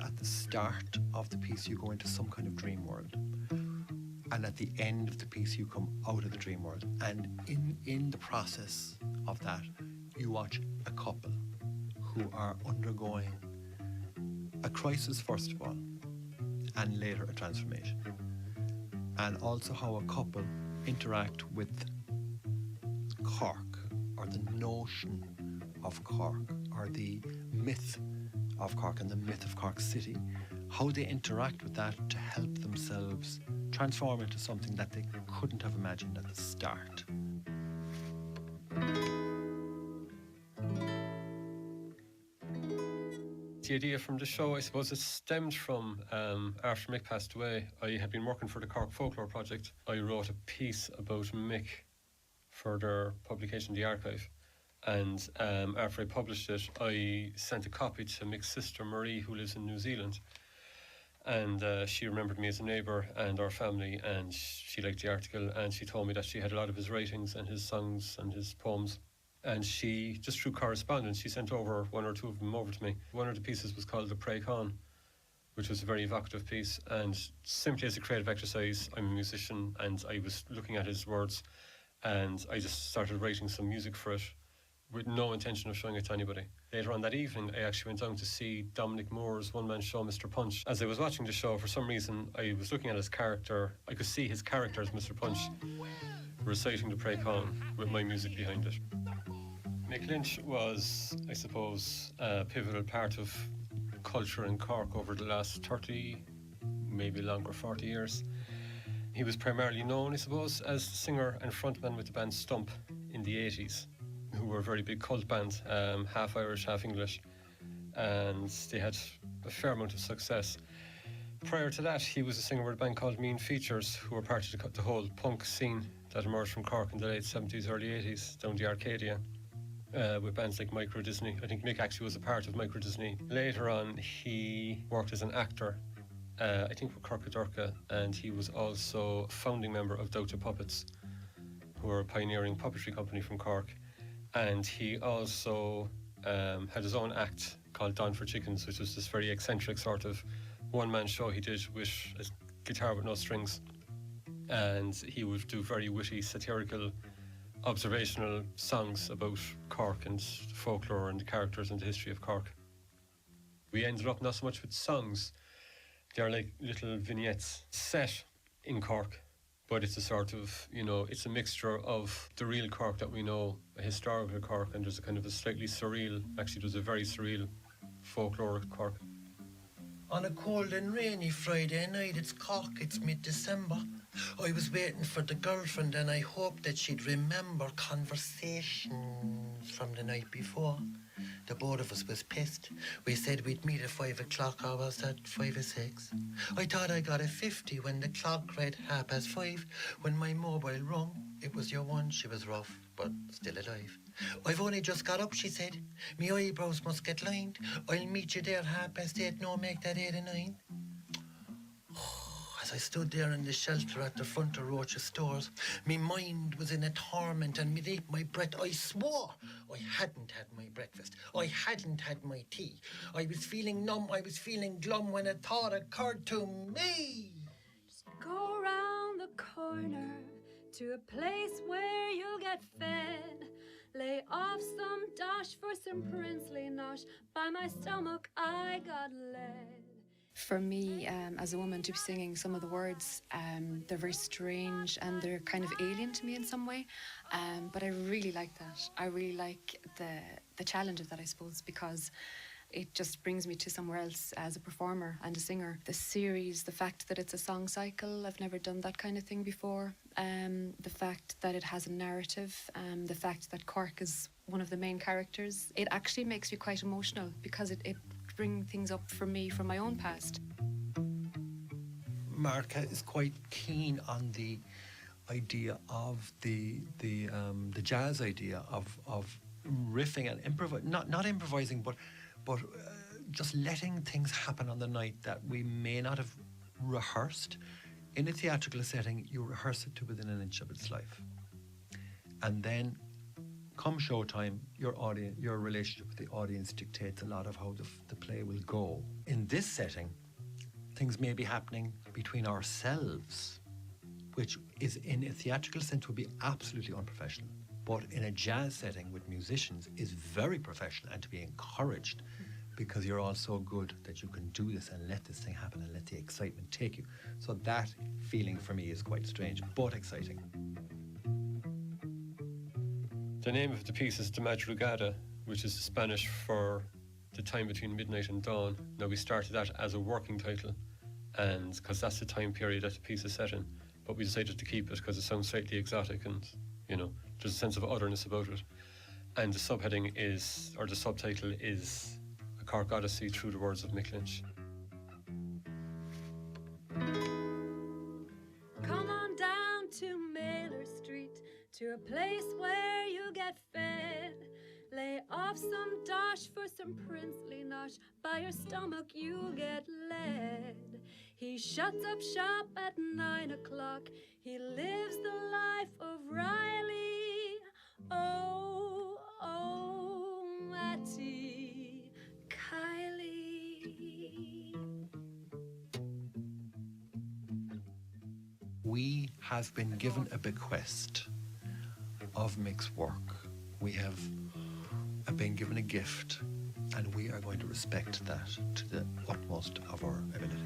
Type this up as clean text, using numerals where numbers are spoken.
At the start of the piece, you go into some kind of dream world. And at the end of the piece, you come out of the dream world. And in the process of that, you watch a couple who are undergoing a crisis, first of all, and later a transformation. And also how a couple interact with Cork, or the notion of Cork, or the myth of Cork and the myth of Cork City, how they interact with that to help themselves transform into something that they couldn't have imagined at the start. The idea from the show, I suppose, it stemmed from after Mick passed away. I had been working for the Cork Folklore Project. I wrote a piece about Mick for their publication, The Archive. And after I published it, I sent a copy to Mick's sister Marie, who lives in New Zealand. And she remembered me as a neighbour and our family, and she liked the article, and she told me that she had a lot of his writings and his songs and his poems. And she, just through correspondence, she sent over one or two of them over to me. One of the pieces was called The Pregcon, which was a very evocative piece. And simply as a creative exercise, I'm a musician, and I was looking at his words, and I just started writing some music for it with no intention of showing it to anybody. Later on that evening, I actually went down to see Dominic Moore's one-man show, Mr. Punch. As I was watching the show, for some reason, I was looking at his character. I could see his character as Mr. Punch reciting the Pregcon with my music behind it. Mick Lynch was, I suppose, a pivotal part of culture in Cork over the last 30, maybe longer, 40 years. He was primarily known, I suppose, as the singer and frontman with the band Stump in the 80s, who were a very big cult band, half Irish, half English, and they had a fair amount of success. Prior to that, he was a singer with a band called Mean Features, who were part of the whole punk scene that emerged from Cork in the late 70s, early 80s, down the Arcadia, with bands like Micro Disney. I think Mick actually was a part of Micro Disney. Later on, he worked as an actor, I think with Cork Durka, and he was also a founding member of Doughta Puppets, who are a pioneering puppetry company from Cork. And he also had his own act called Dawn for Chickens, which was this very eccentric sort of one-man show he did with a guitar with no strings. And he would do very witty, satirical, observational songs about Cork and folklore and the characters and the history of Cork. We ended up not so much with songs. They're like little vignettes set in Cork. But it's a sort of, it's a mixture of the real Cork that we know, a historical Cork, and there's a kind of a slightly surreal, actually there's a very surreal folkloric Cork. On a cold and rainy Friday night, it's Cork, it's mid-December. I was waiting for the girlfriend and I hoped that she'd remember conversations from the night before. The both of us was pissed. We said we'd meet at 5 o'clock, or was that 5 or 6? I thought I got a 50 when the clock read 5:30. When my mobile rung, it was your one. She was rough, but still alive. I've only just got up, she said. Me eyebrows must get lined. I'll meet you there 8:30, no, make that 8 or 9. As I stood there in the shelter at the front of Roach's stores, me mind was in a torment and beneath my breath I swore I hadn't had my breakfast. I hadn't had my tea. I was feeling numb, I was feeling glum when a thought occurred to me. Just go round the corner to a place where you'll get fed. Lay off some dosh for some princely nosh. By my stomach I got lead. For me, as a woman, to be singing some of the words, they're very strange and they're kind of alien to me in some way. But I really like that. I really like the challenge of that, I suppose, because it just brings me to somewhere else as a performer and a singer. The series, the fact that it's a song cycle, I've never done that kind of thing before. The fact that it has a narrative, the fact that Cork is one of the main characters, it actually makes me quite emotional because it brings things up for me from my own past. Mark is quite keen on the idea of the jazz idea of riffing and not improvising, but just letting things happen on the night that we may not have rehearsed. In a theatrical setting, you rehearse it to within an inch of its life, and then come showtime, your relationship with the audience dictates a lot of how the play will go. In this setting, things may be happening between ourselves, which is in a theatrical sense would be absolutely unprofessional. But in a jazz setting with musicians is very professional and to be encouraged, because you're all so good that you can do this and let this thing happen and let the excitement take you. So that feeling for me is quite strange, but exciting. The name of the piece is the Madrugada, which is Spanish for the time between midnight and dawn. Now, we started that as a working title, and because that's the time period that the piece is set in, but we decided to keep it because it sounds slightly exotic and, you know, there's a sense of otherness about it. And the subheading is, or the subtitle is, A Cork Odyssey Through the Words of Mick Lynch. Come on down to Mailer Street, to a place where you get fed. Lay off some dosh for some princely nosh. By your stomach you'll get led. He shuts up shop at 9 o'clock. He lives the life of Riley. Oh, oh, Matty, Kylie. We have been given a bequest of Mick's work. We have been given a gift, and we are going to respect that to the utmost of our ability.